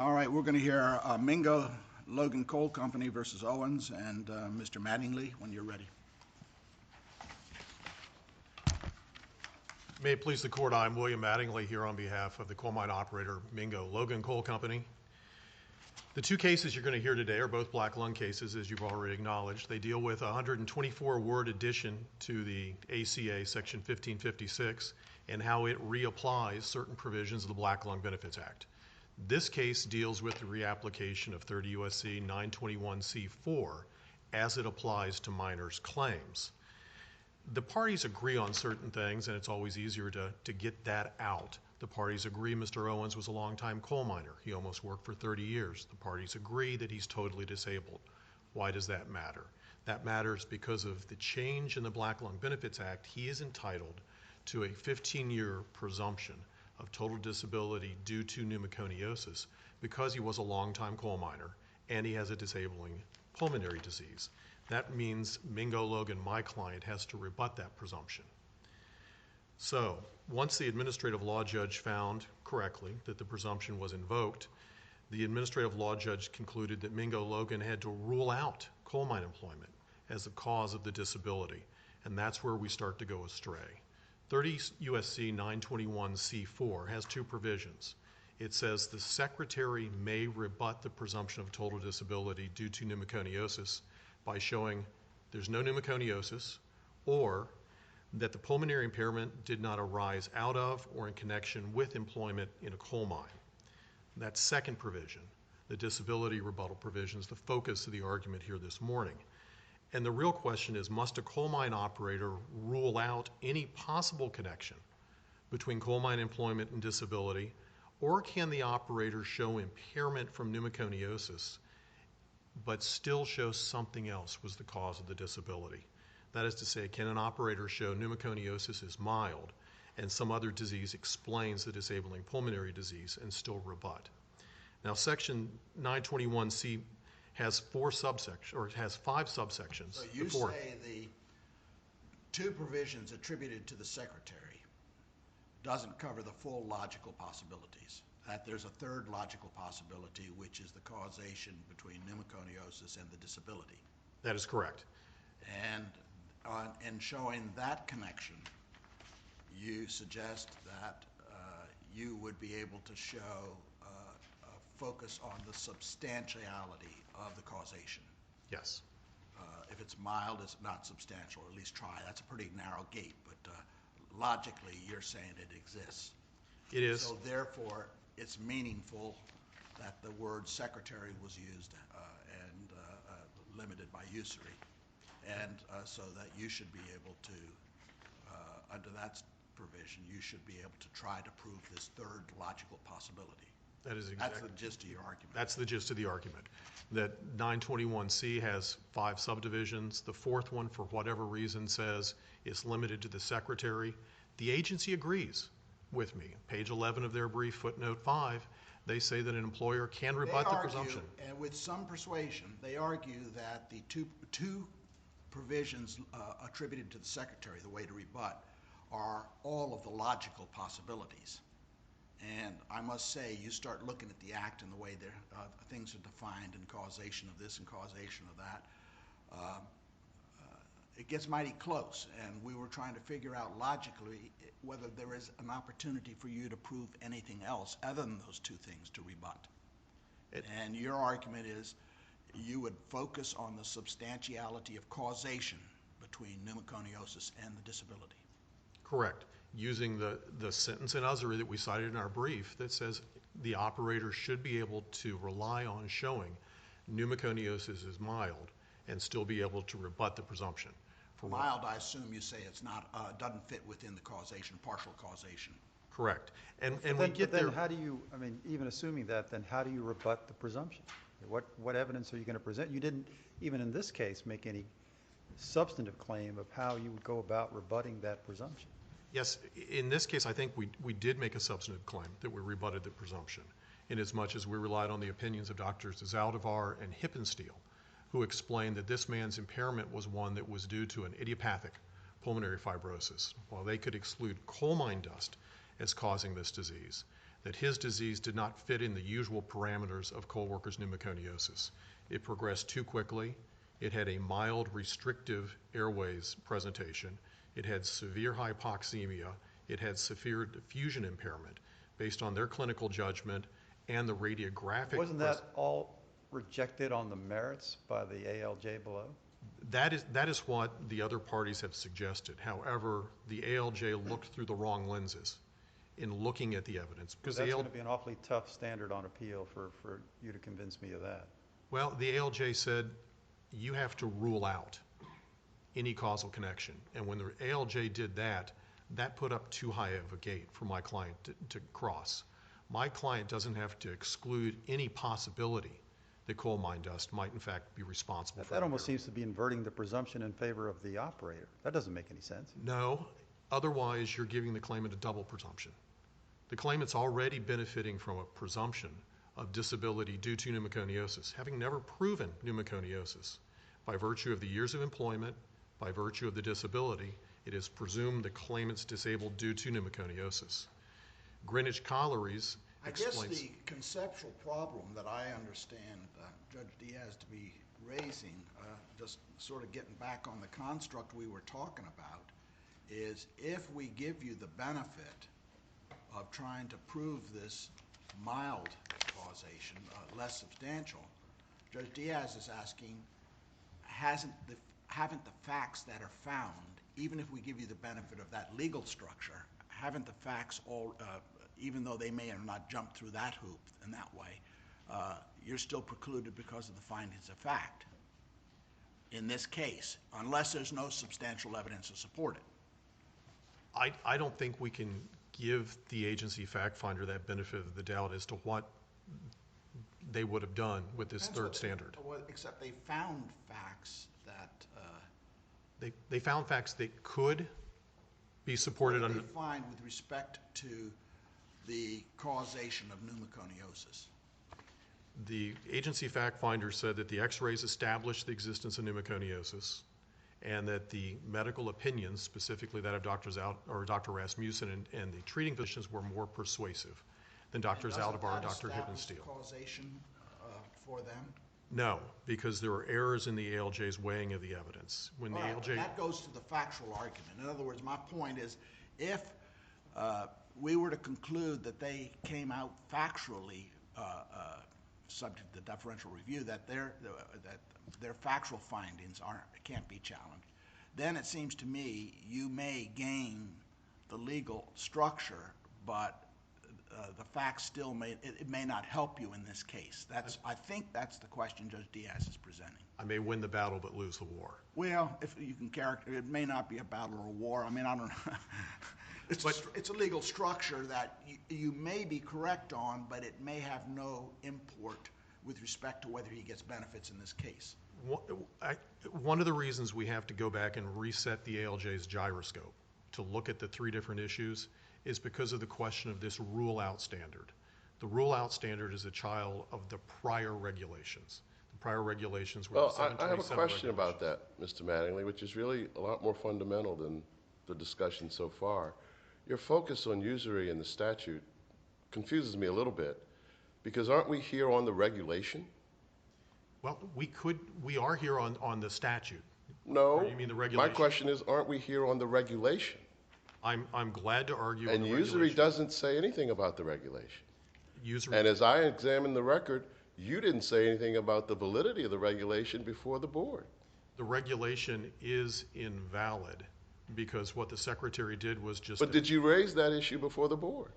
All right, we're going to hear Mingo, Logan Coal Company versus Owens, and Mr. Mattingly, when you're ready. May it please the court, I'm William Mattingly here on behalf of the coal mine operator Mingo Logan Coal Company. The two cases you're going to hear today are both black lung cases, as you've already acknowledged. They deal with a 124-word addition to the ACA Section 1556 and how it reapplies certain provisions of the Black Lung Benefits Act. This case deals with the reapplication of 30 U.S.C. 921c4 as it applies to miners' claims. The parties agree on certain things, and it's always easier to get that out. The parties agree Mr. Owens was a longtime coal miner. He almost worked for 30 years. The parties agree that he's totally disabled. Why does that matter? That matters because of the change in the Black Lung Benefits Act. He is entitled to a 15-year presumption of total disability due to pneumoconiosis because he was a longtime coal miner and he has a disabling pulmonary disease. That means Mingo Logan, my client, has to rebut that presumption. So once the administrative law judge found correctly that the presumption was invoked, the administrative law judge concluded that Mingo Logan had to rule out coal mine employment as the cause of the disability, and that's where we start to go astray. 30 U.S.C. 921c4 has two provisions. It says the secretary may rebut the presumption of total disability due to pneumoconiosis by showing there's no pneumoconiosis or that the pulmonary impairment did not arise out of or in connection with employment in a coal mine. That second provision, the disability rebuttal provision, is the focus of the argument here this morning. And the real question is, must a coal mine operator rule out any possible connection between coal mine employment and disability, or can the operator show impairment from pneumoconiosis but still show something else was the cause of the disability? That is to say, can an operator show pneumoconiosis is mild and some other disease explains the disabling pulmonary disease and still rebut? Now, Section 921C has five subsections. So you say the two provisions attributed to the secretary doesn't cover the full logical possibilities, that there's a third logical possibility, which is the causation between pneumoconiosis and the disability. That is correct. And in showing that connection, you suggest that you would be able to show a focus on the substantiality of the causation. Yes. If it's mild, it's not substantial, or at least try. That's a pretty narrow gate, but logically, you're saying it exists. It is. So therefore, it's meaningful that the word secretary was used and limited by usury, and so that you should be able to, under that provision, you should be able to try to prove this third logical possibility. That is exactly. That's the gist of your argument. That's the gist of the argument. That 921C has 5 subdivisions. The fourth one, for whatever reason, says it's limited to the secretary. The agency agrees with me. Page 11 of their brief, footnote 5, they say that an employer can rebut the presumption. And with some persuasion, they argue that the two provisions attributed to the secretary, the way to rebut, are all of the logical possibilities. And I must say, you start looking at the act and the way things are defined and causation of this and causation of that, it gets mighty close. And we were trying to figure out logically whether there is an opportunity for you to prove anything else other than those two things to rebut. And your argument is you would focus on the substantiality of causation between pneumoconiosis and the disability. Correct. Using the sentence in Ussery that we cited in our brief that says the operator should be able to rely on showing pneumoconiosis is mild and still be able to rebut the presumption. For mild, I assume you say it's not, doesn't fit within the causation, partial causation. Correct. And then, we get there. Then how do you, I mean, even assuming that, then how do you rebut the presumption? What evidence are you going to present? You didn't, even in this case, make any substantive claim of how you would go about rebutting that presumption. Yes, in this case, I think we did make a substantive claim that we rebutted the presumption, in as much as we relied on the opinions of Drs. Zaldivar and Hippensteel, who explained that this man's impairment was one that was due to an idiopathic pulmonary fibrosis. While they could exclude coal mine dust as causing this disease, that his disease did not fit in the usual parameters of coal workers' pneumoconiosis. It progressed too quickly. It had a mild restrictive airways presentation. It had severe hypoxemia. It had severe diffusion impairment based on their clinical judgment and the radiographic. Wasn't that all rejected on the merits by the ALJ below? That is what the other parties have suggested. However, the ALJ looked through the wrong lenses in looking at the evidence. Because that's going to be an awfully tough standard on appeal for you to convince me of that. Well, the ALJ said you have to rule out any causal connection. And when the ALJ did that, that put up too high of a gate for my client to cross. My client doesn't have to exclude any possibility that coal mine dust might in fact be responsible for that almost seems to be inverting the presumption in favor of the operator. That doesn't make any sense. No, otherwise you're giving the claimant a double presumption. The claimant's already benefiting from a presumption of disability due to pneumoconiosis, having never proven pneumoconiosis. By virtue of the years of employment, by virtue of the disability, it is presumed the claimant's disabled due to pneumoconiosis. Greenwich Collieries explains... I guess the conceptual problem that I understand Judge Diaz to be raising, just sort of getting back on the construct we were talking about, is if we give you the benefit of trying to prove this mild causation, less substantial, Judge Diaz is asking, haven't the facts that are found, even if we give you the benefit of that legal structure, haven't the facts all, even though they may have not jumped through that hoop in that way, you're still precluded because of the findings of fact in this case, unless there's no substantial evidence to support it. I don't think we can give the agency fact finder that benefit of the doubt as to what they would have done with this third standard. Except they found facts that... They found facts that could be supported under... What did they find with respect to the causation of pneumoconiosis? The agency fact finder said that the x-rays established the existence of pneumoconiosis and that the medical opinions, specifically that of Dr. Rasmussen and the treating physicians, were more persuasive than Dr. Zaldivar and Dr. Hippensteel. Causation for them? No, because there were errors in the ALJ's weighing of the evidence. When the ALJ... That goes to the factual argument. In other words, my point is, if we were to conclude that they came out factually subject to deferential review, that their factual findings can't be challenged, then it seems to me you may gain the legal structure, but the facts still may not help you in this case. I think that's the question Judge Diaz is presenting. I may win the battle but lose the war. Well, if you can characterize, it may not be a battle or a war. I mean, I don't know. It's a legal structure that you may be correct on, but it may have no import with respect to whether he gets benefits in this case. One of the reasons we have to go back and reset the ALJ's gyroscope to look at the three different issues is because of the question of this rule-out standard. The rule-out standard is a child of the prior regulations. The prior regulations were the 727 I have a question regulations. about that, Mr. Mattingly, which is really a lot more fundamental than the discussion so far. Your focus on usury in the statute confuses me a little bit, because aren't we here on the regulation? Well, we are here on the statute. No, Or you mean the regulation? my question is, aren't we here on the regulation? I'm glad to argue on And the usury regulation. doesn't say anything about the regulation. Usury, And as I examined the record, you didn't say anything about the validity of the regulation before the board. the regulation is invalid because what the secretary did was just... But did you raise that issue before the board?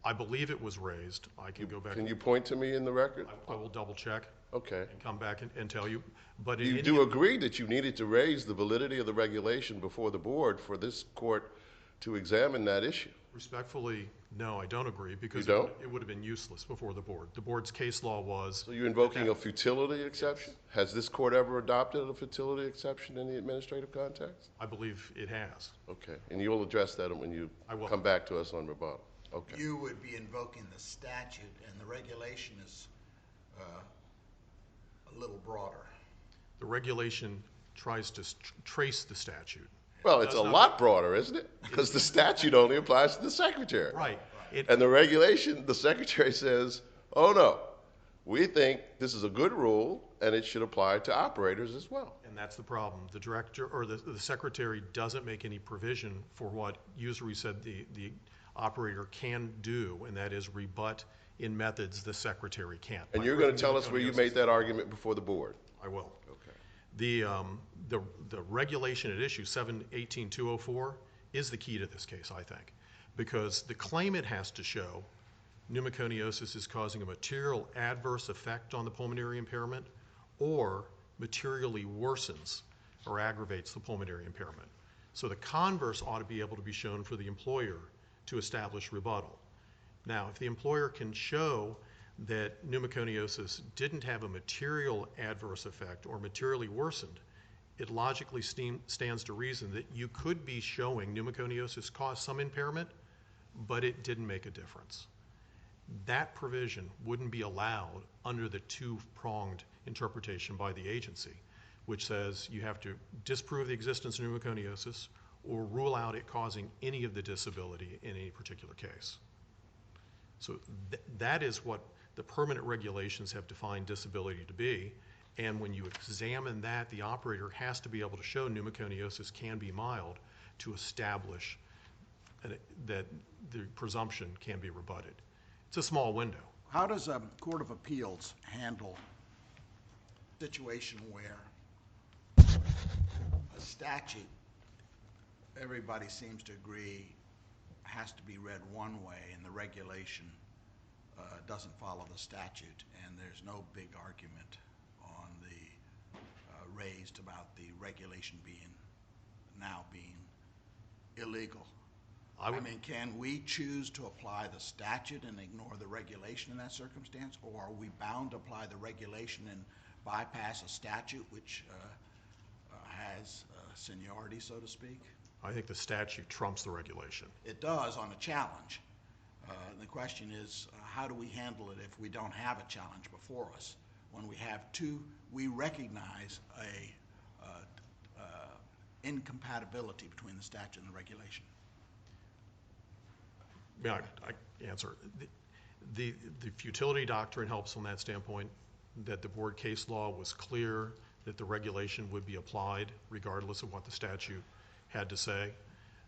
I believe it was raised. I can go back. Can you point to me in the record? I will double check Okay. and come back and tell you. But in You any do agree that you needed to raise the validity of the regulation before the board for this court to examine that issue? Respectfully, no, I don't agree because You don't? it would have been useless before the board. The board's case law was... So you're invoking a futility exception? Has this court ever adopted a futility exception in the administrative context? I believe it has. Okay, and you'll address that when you I will. come back to us on rebuttal. Okay. You would be invoking the statute, and the regulation is a little broader. The regulation tries to trace the statute. Well, It it's does a not- lot broader, isn't it? Because the statute only applies to the secretary. Right. And the regulation, the secretary says, oh no, we think this is a good rule and it should apply to operators as well. And that's the problem. The director or the secretary doesn't make any provision for what usury said the operator can do, and that is rebut in methods the secretary can't. And you're going to tell us where you made that argument before the board? I will. Okay. The regulation at issue 718-204 is the key to this case, I think, because the claimant has to show pneumoconiosis is causing a material adverse effect on the pulmonary impairment or materially worsens or aggravates the pulmonary impairment. So the converse ought to be able to be shown for the employer to establish rebuttal. Now, if the employer can show that pneumoconiosis didn't have a material adverse effect or materially worsened, it logically stands to reason that you could be showing pneumoconiosis caused some impairment, but it didn't make a difference. That provision wouldn't be allowed under the two-pronged interpretation by the agency, which says you have to disprove the existence of pneumoconiosis or rule out it causing any of the disability in any particular case. So that is what the permanent regulations have defined disability to be, and when you examine that, the operator has to be able to show pneumoconiosis can be mild to establish that the presumption can be rebutted. It's a small window. How does a court of appeals handle a situation where a statute, everybody seems to agree, has to be read one way, and the regulation doesn't follow the statute, and there's no big argument on the raised about the regulation now being illegal? I mean, can we choose to apply the statute and ignore the regulation in that circumstance, or are we bound to apply the regulation and bypass a statute which has seniority, so to speak? I think the statute trumps the regulation. It does on a challenge. The question is, how do we handle it if we don't have a challenge before us? When we have we recognize a incompatibility between the statute and the regulation. Yeah, I answer. The futility doctrine helps from that standpoint, that the board case law was clear that the regulation would be applied regardless of what the statute had to say,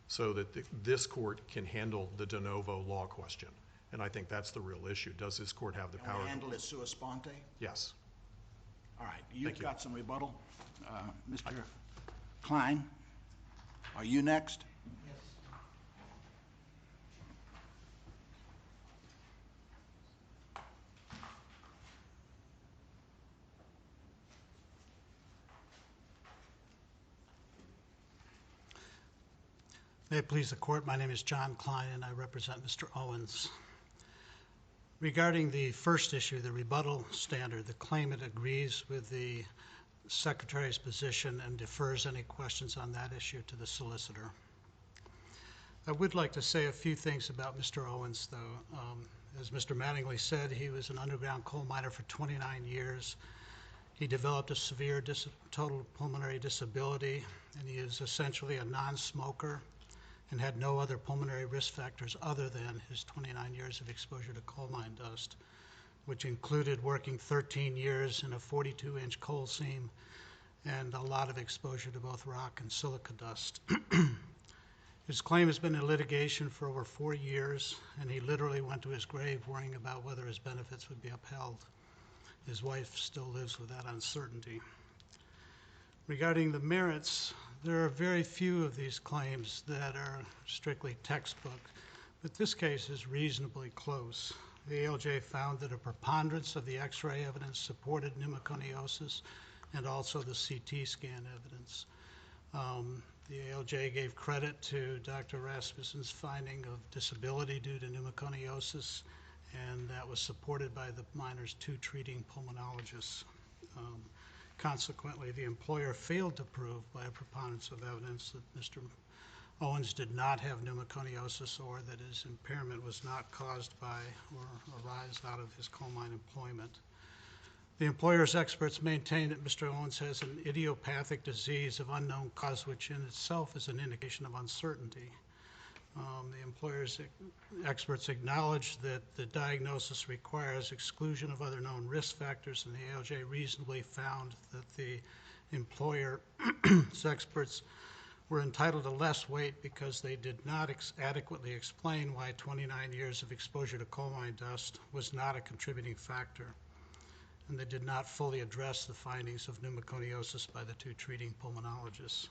so that this court can handle the de novo law question. And I think that's the real issue. Does this court have the power? Can we handle it sua sponte? Yes. All right. You've got some rebuttal. Mr. Klein, are you next? May it please the court, my name is John Klein and I represent Mr. Owens. Regarding the first issue, the rebuttal standard, the claimant agrees with the Secretary's position and defers any questions on that issue to the solicitor. I would like to say a few things about Mr. Owens, though. As Mr. Mattingly said, he was an underground coal miner for 29 years. He developed a severe total pulmonary disability, and he is essentially a non-smoker and had no other pulmonary risk factors other than his 29 years of exposure to coal mine dust, which included working 13 years in a 42-inch coal seam and a lot of exposure to both rock and silica dust. His claim has been in litigation for over 4 years, and he literally went to his grave worrying about whether his benefits would be upheld. His wife still lives with that uncertainty. Regarding the merits, there are very few of these claims that are strictly textbook, but this case is reasonably close. The ALJ found that a preponderance of the X-ray evidence supported pneumoconiosis and also the CT scan evidence. The ALJ gave credit to Dr. Rasmussen's finding of disability due to pneumoconiosis, and that was supported by the miner's 2 treating pulmonologists. Consequently, the employer failed to prove by a preponderance of evidence that Mr. Owens did not have pneumoconiosis or that his impairment was not caused by or arise out of his coal mine employment. The employer's experts maintain that Mr. Owens has an idiopathic disease of unknown cause, which in itself is an indication of uncertainty. The employer's experts acknowledge that the diagnosis requires exclusion of other known risk factors, and the ALJ reasonably found that the employer's experts were entitled to less weight because they did not adequately explain why 29 years of exposure to coal mine dust was not a contributing factor, and they did not fully address the findings of pneumoconiosis by the two treating pulmonologists.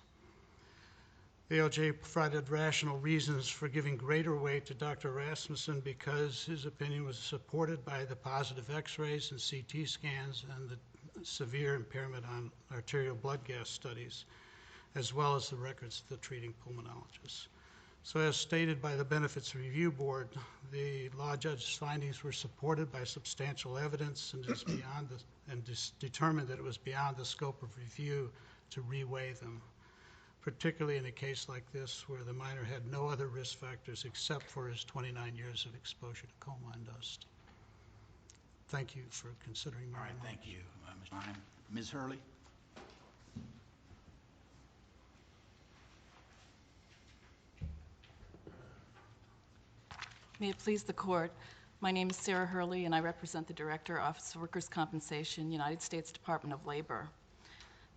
The ALJ provided rational reasons for giving greater weight to Dr. Rasmussen because his opinion was supported by the positive x-rays and CT scans and the severe impairment on arterial blood gas studies, as well as the records of the treating pulmonologists. So as stated by the Benefits Review Board, the law judge's findings were supported by substantial evidence and determined that it was beyond the scope of review to reweigh them, particularly in a case like this where the miner had no other risk factors except for his 29 years of exposure to coal mine dust. Thank you for considering my All right, remarks. thank you, Ms. Ryan. Ms. Hurley? May it please the Court, my name is Sarah Hurley, and I represent the Director, Office of Workers' Compensation, United States Department of Labor.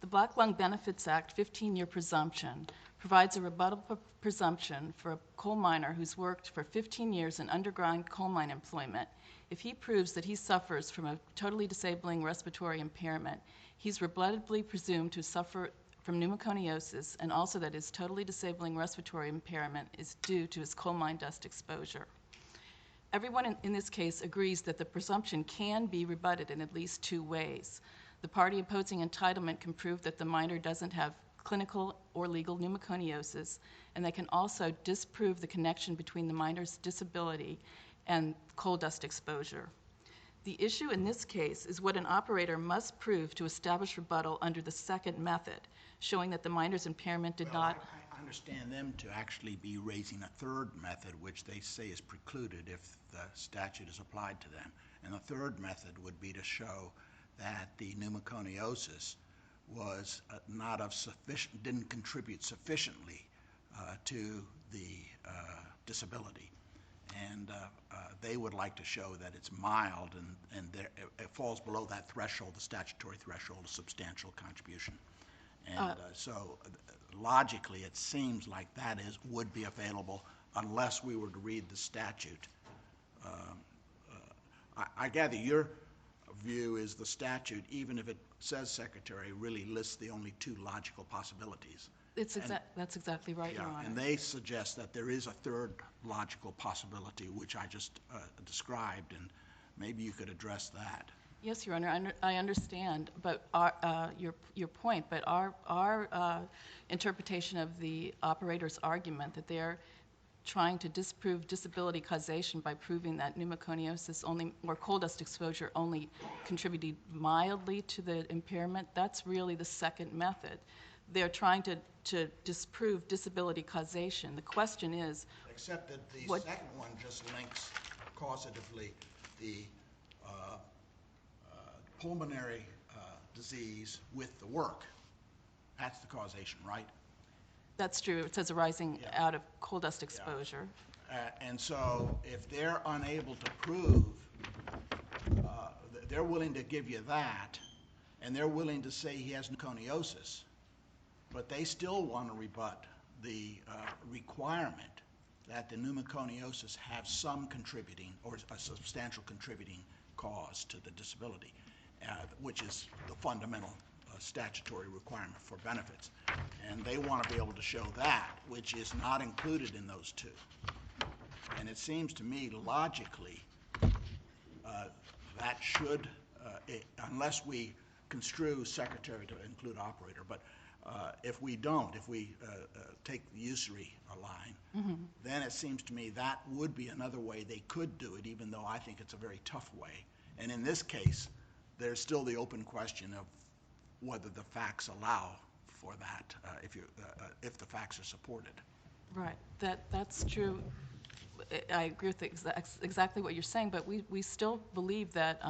The Black Lung Benefits Act 15-year presumption provides a rebuttable presumption for a coal miner who's worked for 15 years in underground coal mine employment. If he proves that he suffers from a totally disabling respiratory impairment, he's rebuttably presumed to suffer from pneumoconiosis, and also that his totally disabling respiratory impairment is due to his coal mine dust exposure. Everyone in this case agrees that the presumption can be rebutted in at least two ways. The party opposing entitlement can prove that the miner doesn't have clinical or legal pneumoconiosis, and they can also disprove the connection between the miner's disability and coal dust exposure. The issue in this case is what an operator must prove to establish rebuttal under the second method, showing that the miner's impairment did not... I understand them to actually be raising a third method, which they say is precluded if the statute is applied to them. And the third method would be to show that the pneumoconiosis was not of sufficient, didn't contribute sufficiently to the disability. And they would like to show that it's mild and it falls below that threshold, the statutory threshold of substantial contribution. And so logically, it seems like that would be available unless we were to read the statute. I gather your view is the statute, even if it says secretary, really lists the only two logical possibilities. That's exactly right, Your Honor. And they suggest that there is a third logical possibility, which I just described, and maybe you could address that. Yes, Your Honor, I understand, but your point. But our interpretation of the operator's argument that they're trying to disprove disability causation by proving that pneumoconiosis only, or coal dust exposure only contributed mildly to the impairment, that's really the second method. They're trying to disprove disability causation. The question is... Except that the second one just links causatively the pulmonary disease with the work. That's the causation, right? That's true. It says arising out of coal dust exposure. And so if they're unable to prove, they're willing to give you that, and they're willing to say he has pneumoconiosis, but they still want to rebut the requirement that the pneumoconiosis have some contributing or a substantial contributing cause to the disability, which is the fundamental statutory requirement for benefits. And they want to be able to show that, which is not included in those two. And it seems to me logically that should, unless we construe secretary to include operator, but if we don't, if we take the usury line, then it seems to me that would be another way they could do it, even though I think it's a very tough way. And in this case, there's still the open question of whether the facts allow for that, if the facts are supported. Right. That's true. I agree with exactly what you're saying, but we still believe that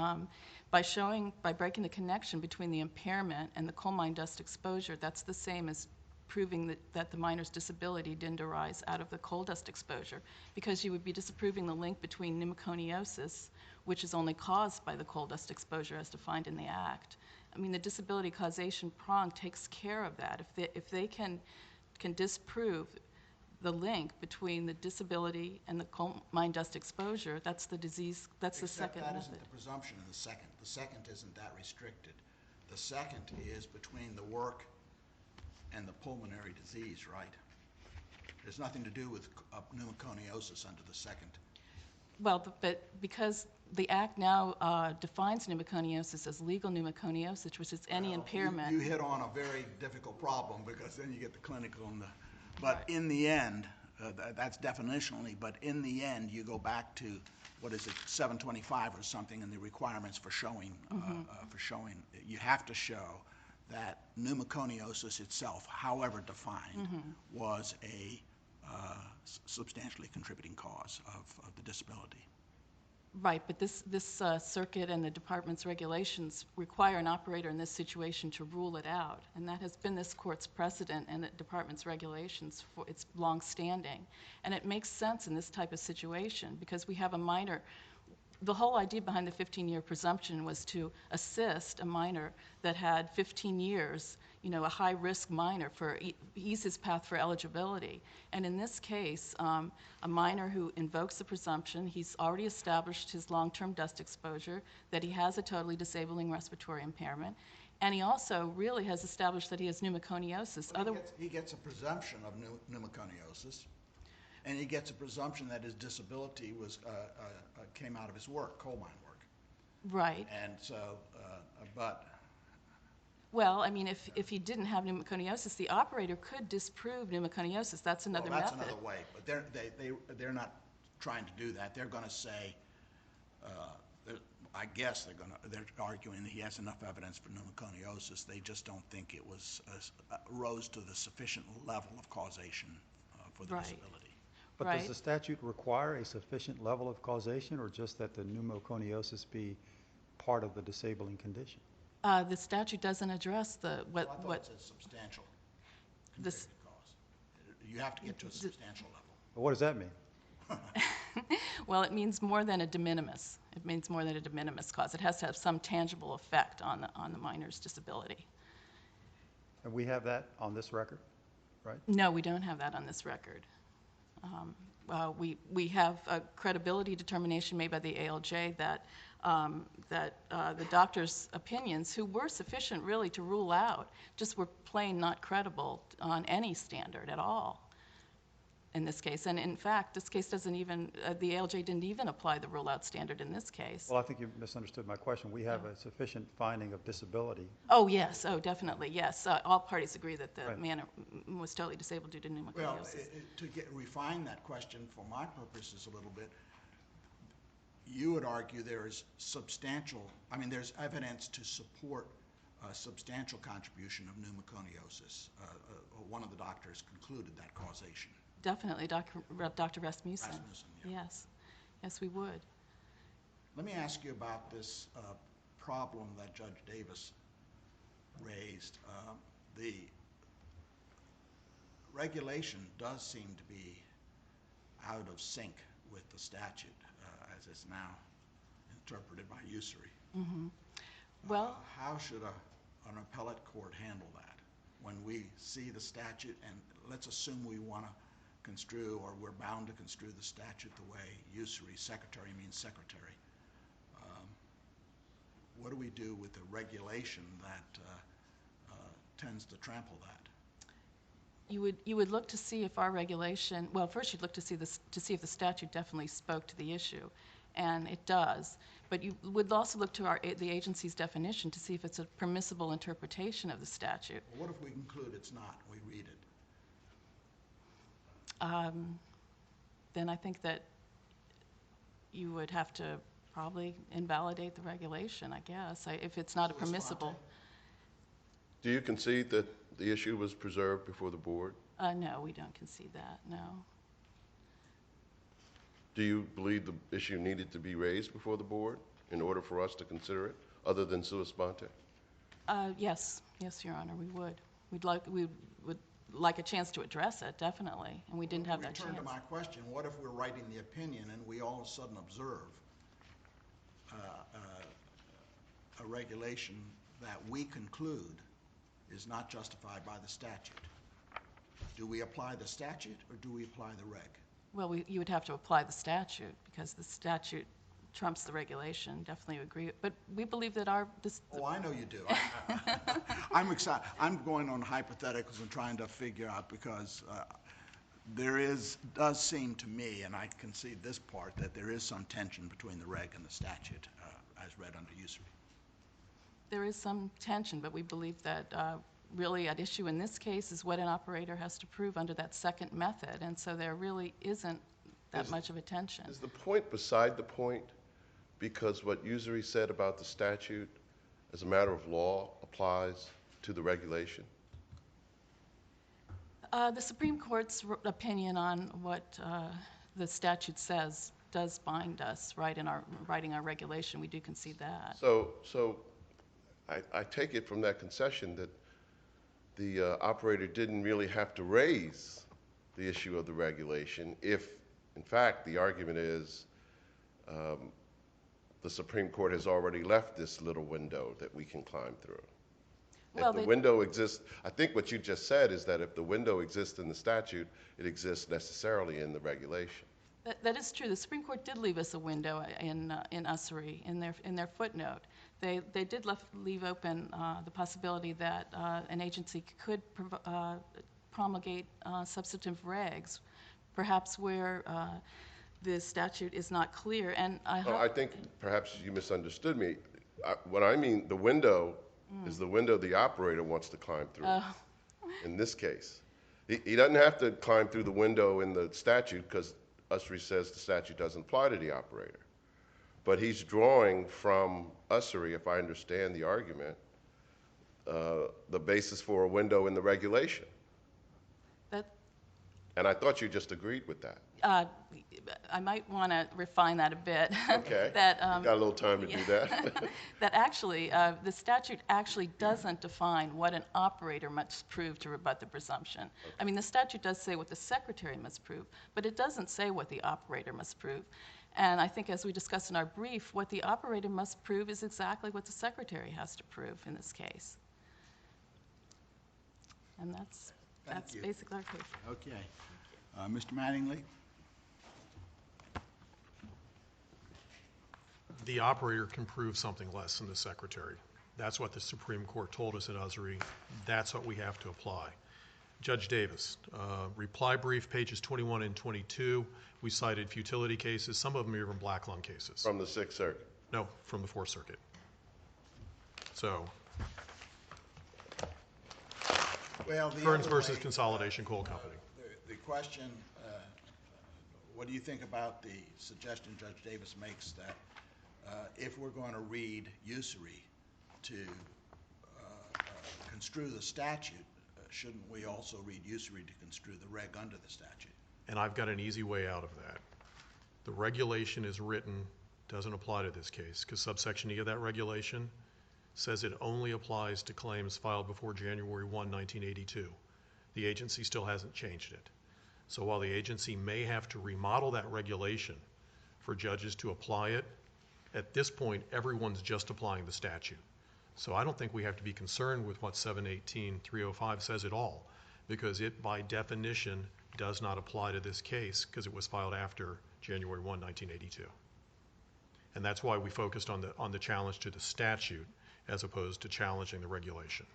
by breaking the connection between the impairment and the coal mine dust exposure, that's the same as disproving that the minor's disability didn't arise out of the coal dust exposure, because you would be disapproving the link between pneumoconiosis, which is only caused by the coal dust exposure as defined in the Act. I mean, the disability causation prong takes care of that. If they can disprove the link between the disability and the coal mine dust exposure, that's the disease, that's the second Except that method. isn't the presumption in the second. The second isn't that restricted. The second is between the work and the pulmonary disease, right? There's nothing to do with pneumoconiosis under the second. Well, but because the Act now defines pneumoconiosis as legal pneumoconiosis, which is any Well, impairment. You hit on a very difficult problem, because then you get the clinical and the, but Right. in the end, that's definitionally, but in the end, you go back to, what is it, 725 or something, and the requirements for showing, you have to show that pneumoconiosis itself, however defined, was a substantially contributing cause of the disability. Right, but this circuit and the department's regulations require an operator in this situation to rule it out, and that has been this court's precedent and the department's regulations for its long-standing. And it makes sense in this type of situation, because we have a minor. The whole idea behind the 15-year presumption was to assist a minor that had 15 years, a high-risk minor, for ease his path for eligibility. And in this case, a minor who invokes the presumption, he's already established his long-term dust exposure, that he has a totally disabling respiratory impairment, and he also really has established that he has pneumoconiosis. He gets a presumption of pneumoconiosis, and he gets a presumption that his disability came out of his work, coal mine work. Right. And so, but Well, I mean, if he didn't have pneumoconiosis, the operator could disprove pneumoconiosis. That's another well, that's method. another way. But they're not trying to do that. They're going to say, I guess they're arguing that he has enough evidence for pneumoconiosis. They just don't think it rose to the sufficient level of causation for the Right. disability. But Right. does the statute require a sufficient level of causation, or just that the pneumoconiosis be part of the disabling condition? The statute doesn't address I thought what it said substantial this. contributing cause. You have to get to a substantial level. But what does that mean? Well, it means more than a de minimis. It means more than a de minimis cause. It has to have some tangible effect on the minor's disability. And we have that on this record, right? No, we don't have that on this record. We have a credibility determination made by the ALJ that the doctor's opinions, who were sufficient really to rule out, just were plain not credible on any standard at all in this case. And in fact, this case doesn't even, the ALJ didn't even apply the rule-out standard in this case. Well, I think you misunderstood my question. We have a sufficient finding of disability. Oh, yes. Oh, definitely, yes. All parties agree that the Right. man was totally disabled due to Well, pneumoconiosis. to refine that question for my purposes a little bit, you would argue there is there's evidence to support a substantial contribution of pneumoconiosis. One of the doctors concluded that causation. Definitely, Dr. Rasmussen. Rasmussen, yeah. Yes. Yes, we would. Let me ask you about this problem that Judge Davis raised. The regulation does seem to be out of sync with the statute as it's now interpreted by usury. Well, How should an appellate court handle that? When we see the statute, and let's assume we want to construe, or we're bound to construe the statute the way usury, secretary means secretary. What do we do with the regulation that tends to trample that? you would look to see if our regulation, well, first you'd look to see if the statute definitely spoke to the issue, and it does. But you would also look to the agency's definition to see if it's a permissible interpretation of the statute. Well, what if we conclude it's not, we read it? Then I think that you would have to probably invalidate the regulation, I guess, if it's not a Sua permissible. sponte? Do you concede that the issue was preserved before the board? No, we don't concede that, no. Do you believe the issue needed to be raised before the board in order for us to consider it, other than sua sponte? Yes, Your Honor, we would. We would like a chance to address it, definitely, and we didn't have that chance. Return to my question, what if we're writing the opinion and we all of a sudden observe a regulation that we conclude is not justified by the statute? Do we apply the statute or do we apply the reg? Well, you would have to apply the statute, because the statute trumps the regulation, definitely agree. But we believe that Oh, I know you do. I'm excited. I'm going on hypotheticals and trying to figure out, because does seem to me, and I concede this part, that there is some tension between the reg and the statute as read under usury. There is some tension, but we believe that really at issue in this case is what an operator has to prove under that second method, and so there really isn't that much of a tension. Is the point beside the point? Because what usury said about the statute, as a matter of law, applies to the regulation? The Supreme Court's opinion on what the statute says does bind us, right, in our writing our regulation. We do concede that. So I take it from that concession that the operator didn't really have to raise the issue of the regulation if, in fact, the argument is the Supreme Court has already left this little window that we can climb through. Well, if the window exists, I think what you just said is that if the window exists in the statute, it exists necessarily in the regulation. That is true. The Supreme Court did leave us a window in usury in their footnote. They did leave open the possibility that an agency could promulgate substantive regs, perhaps where the statute is not clear. And I think perhaps you misunderstood me. What I mean, the window is the window the operator wants to climb through. In this case, he doesn't have to climb through the window in the statute because usury says the statute doesn't apply to the operator. But he's drawing from usury, if I understand the argument, the basis for a window in the regulation. And I thought you just agreed with that. I might want to refine that a bit. Okay. You got a little time to do that. That actually, the statute actually doesn't define what an operator must prove to rebut the presumption. Okay. I mean, the statute does say what the secretary must prove, but it doesn't say what the operator must prove. And I think, as we discussed in our brief, what the operator must prove is exactly what the secretary has to prove in this case. And that's basically our case. Okay. Mr. Mattingly? The operator can prove something less than the secretary. That's what the Supreme Court told us in usury. That's what we have to apply. Judge Davis, reply brief, pages 21 and 22, we cited futility cases. Some of them are even black lung cases. From the Sixth Circuit? No, from the Fourth Circuit. So, Kearns versus Consolidation Coal Company. The question, what do you think about the suggestion Judge Davis makes that if we're going to read usury to construe the statute, shouldn't we also read usury to construe the reg under the statute? And I've got an easy way out of that. The regulation is written, doesn't apply to this case, because subsection E of that regulation says it only applies to claims filed before January 1, 1982. The agency still hasn't changed it. So while the agency may have to remodel that regulation for judges to apply it, at this point, everyone's just applying the statute. So I don't think we have to be concerned with what 718.305 says at all, because it, by definition, does not apply to this case because it was filed after January 1, 1982. And that's why we focused on the challenge to the statute as opposed to challenging the regulation.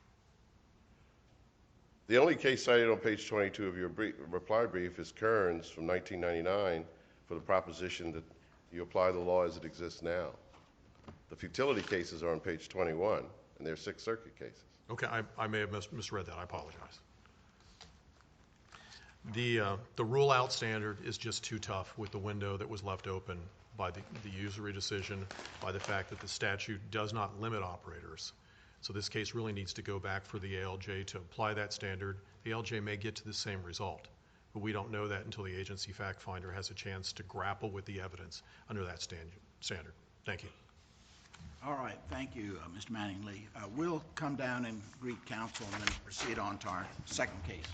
The only case cited on page 22 of your reply brief is Kearns from 1999 for the proposition that you apply the law as it exists now. The futility cases are on page 21, and they're Sixth Circuit cases. Okay, I may have misread that. I apologize. The rule-out standard is just too tough with the window that was left open by the usury decision, by the fact that the statute does not limit operators. So this case really needs to go back for the ALJ to apply that standard. The ALJ may get to the same result, but we don't know that until the agency fact finder has a chance to grapple with the evidence under that standard. Thank you. All right, thank you, Mr. Mattingly. We'll come down and greet counsel and then proceed on to our second case.